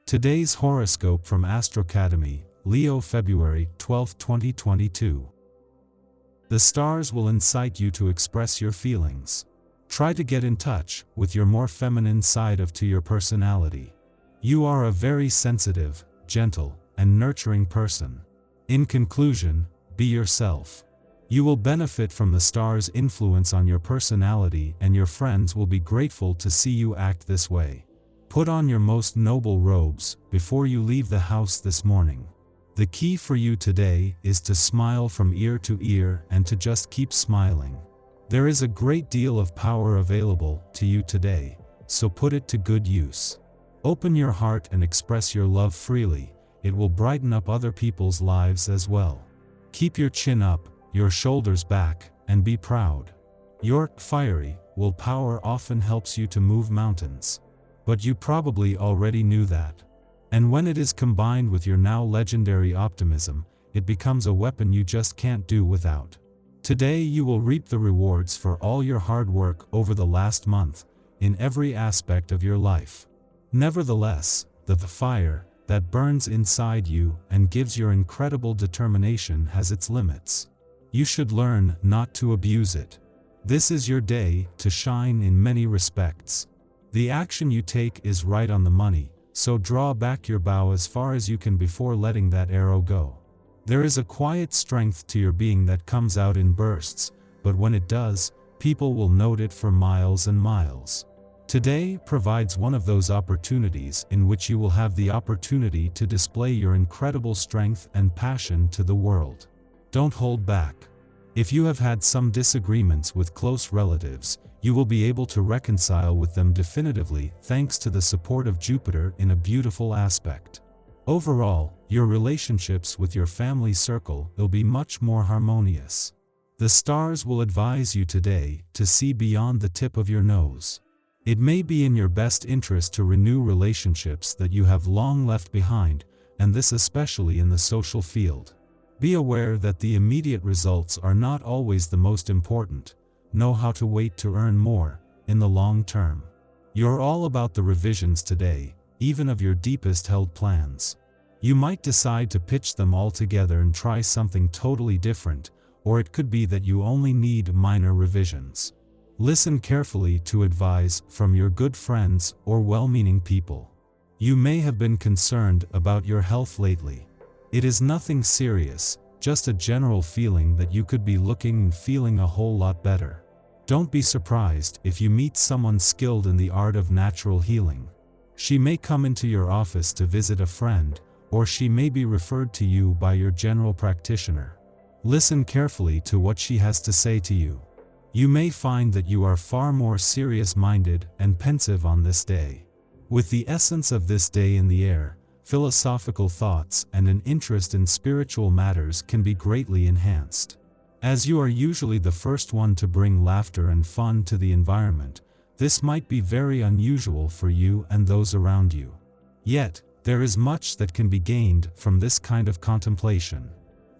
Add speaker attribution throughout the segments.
Speaker 1: Today's horoscope from Astrocademy, Leo February 12, 2022. The stars will incite you to express your feelings. Try to get in touch with your more feminine side of your personality. You are a very sensitive, gentle, and nurturing person. In conclusion, be yourself. You will benefit from the stars' influence on your personality, and your friends will be grateful to see you act this way. Put on your most noble robes before you leave the house this morning. The key for you today is to smile from ear to ear and to just keep smiling. There is a great deal of power available to you today, so put it to good use. Open your heart and express your love freely. It will brighten up other people's lives as well. Keep your chin up, your shoulders back, and be proud. Your fiery willpower often helps you to move mountains. But you probably already knew that. And when it is combined with your now legendary optimism, it becomes a weapon you just can't do without. Today you will reap the rewards for all your hard work over the last month, in every aspect of your life. Nevertheless, the fire that burns inside you and gives your incredible determination has its limits. You should learn not to abuse it. This is your day to shine in many respects. The action you take is right on the money, so draw back your bow as far as you can before letting that arrow go. There is a quiet strength to your being that comes out in bursts, but when it does, people will note it for miles and miles. Today provides one of those opportunities in which you will have the opportunity to display your incredible strength and passion to the world. Don't hold back. If you have had some disagreements with close relatives, you will be able to reconcile with them definitively thanks to the support of Jupiter in a beautiful aspect. Overall, your relationships with your family circle will be much more harmonious. The stars will advise you today to see beyond the tip of your nose. It may be in your best interest to renew relationships that you have long left behind, and this especially in the social field. Be aware that the immediate results are not always the most important. Know how to wait to earn more in the long term. You're all about the revisions today, even of your deepest held plans. You might decide to pitch them all together and try something totally different, or it could be that you only need minor revisions. Listen carefully to advice from your good friends or well-meaning people. You may have been concerned about your health lately. It is nothing serious, just a general feeling that you could be looking and feeling a whole lot better. Don't be surprised if you meet someone skilled in the art of natural healing. She may come into your office to visit a friend, or she may be referred to you by your general practitioner. Listen carefully to what she has to say to you. You may find that you are far more serious-minded and pensive on this day. With the essence of this day in the air, philosophical thoughts and an interest in spiritual matters can be greatly enhanced. As you are usually the first one to bring laughter and fun to the environment, this might be very unusual for you and those around you. Yet, there is much that can be gained from this kind of contemplation.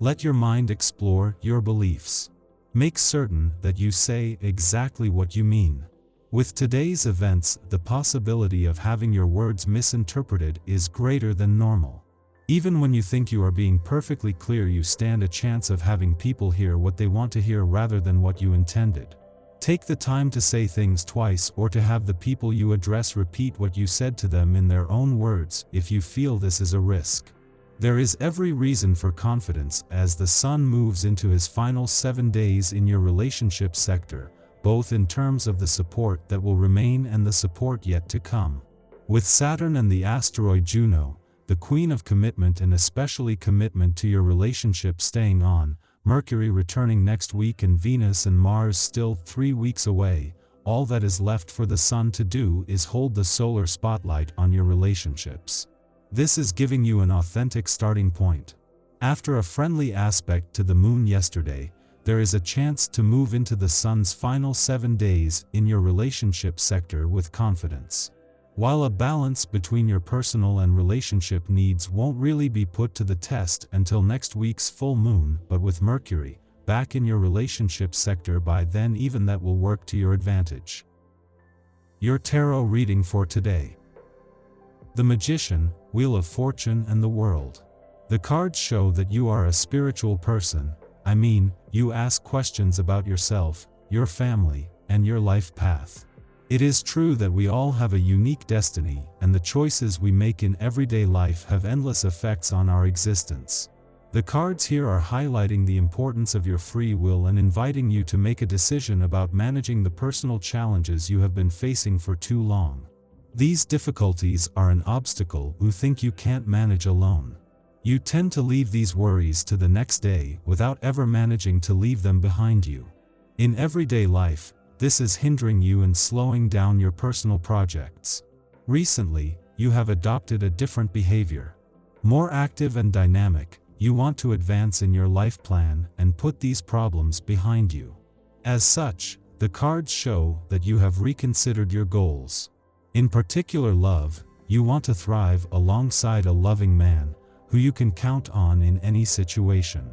Speaker 1: Let your mind explore your beliefs. Make certain that you say exactly what you mean. With today's events, the possibility of having your words misinterpreted is greater than normal. Even when you think you are being perfectly clear, you stand a chance of having people hear what they want to hear rather than what you intended. Take the time to say things twice or to have the people you address repeat what you said to them in their own words if you feel this is a risk. There is every reason for confidence as the Sun moves into his final 7 days in your relationship sector, both in terms of the support that will remain and the support yet to come. With Saturn and the asteroid Juno, the queen of commitment and especially commitment to your relationship staying on, Mercury returning next week and Venus and Mars still 3 weeks away, all that is left for the Sun to do is hold the solar spotlight on your relationships. This is giving you an authentic starting point. After a friendly aspect to the Moon yesterday, there is a chance to move into the Sun's final 7 days in your relationship sector with confidence. While a balance between your personal and relationship needs won't really be put to the test until next week's full moon, but with Mercury back in your relationship sector by then, even that will work to your advantage. Your tarot reading for today. The Magician Wheel of Fortune and the World. The cards show that you are a spiritual person. I mean, you ask questions about yourself, your family, and your life path. It is true that we all have a unique destiny, and the choices we make in everyday life have endless effects on our existence. The cards here are highlighting the importance of your free will and inviting you to make a decision about managing the personal challenges you have been facing for too long. These difficulties are an obstacle you think you can't manage alone. You tend to leave these worries to the next day without ever managing to leave them behind you. In everyday life, this is hindering you and slowing down your personal projects. Recently, you have adopted a different behavior. More active and dynamic, you want to advance in your life plan and put these problems behind you. As such, the cards show that you have reconsidered your goals. In particular love, you want to thrive alongside a loving man, who you can count on in any situation.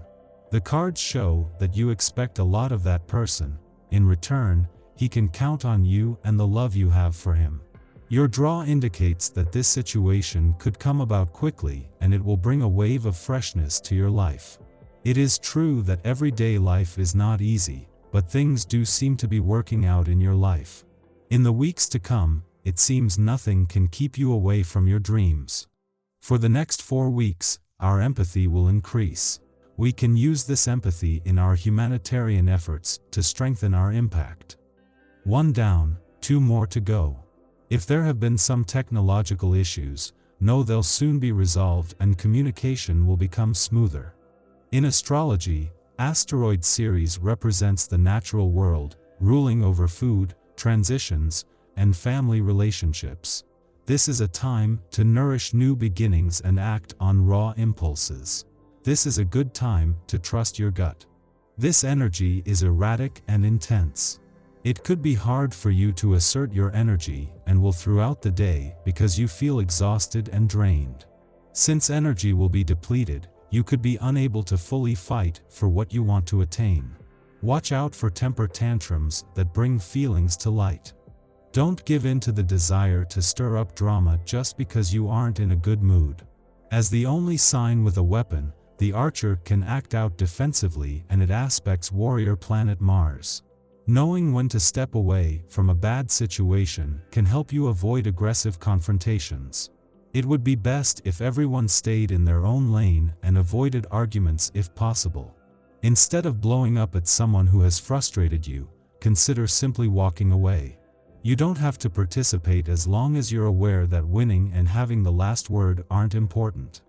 Speaker 1: The cards show that you expect a lot of that person. In return, he can count on you and the love you have for him. Your draw indicates that this situation could come about quickly and it will bring a wave of freshness to your life. It is true that everyday life is not easy, but things do seem to be working out in your life. In the weeks to come, it seems nothing can keep you away from your dreams. For the next 4 weeks, our empathy will increase. We can use this empathy in our humanitarian efforts to strengthen our impact. 1 down, 2 more to go. If there have been some technological issues, know they'll soon be resolved and communication will become smoother. In astrology, asteroid series represents the natural world, ruling over food, transitions, and family relationships. This is a time to nourish new beginnings and act on raw impulses. This is a good time to trust your gut. This energy is erratic and intense. It could be hard for you to assert your energy and will throughout the day because you feel exhausted and drained. Since energy will be depleted, you could be unable to fully fight for what you want to attain. Watch out for temper tantrums that bring feelings to light. Don't give in to the desire to stir up drama just because you aren't in a good mood. As the only sign with a weapon, the archer can act out defensively and it aspects warrior planet Mars. Knowing when to step away from a bad situation can help you avoid aggressive confrontations. It would be best if everyone stayed in their own lane and avoided arguments if possible. Instead of blowing up at someone who has frustrated you, consider simply walking away. You don't have to participate as long as you're aware that winning and having the last word aren't important.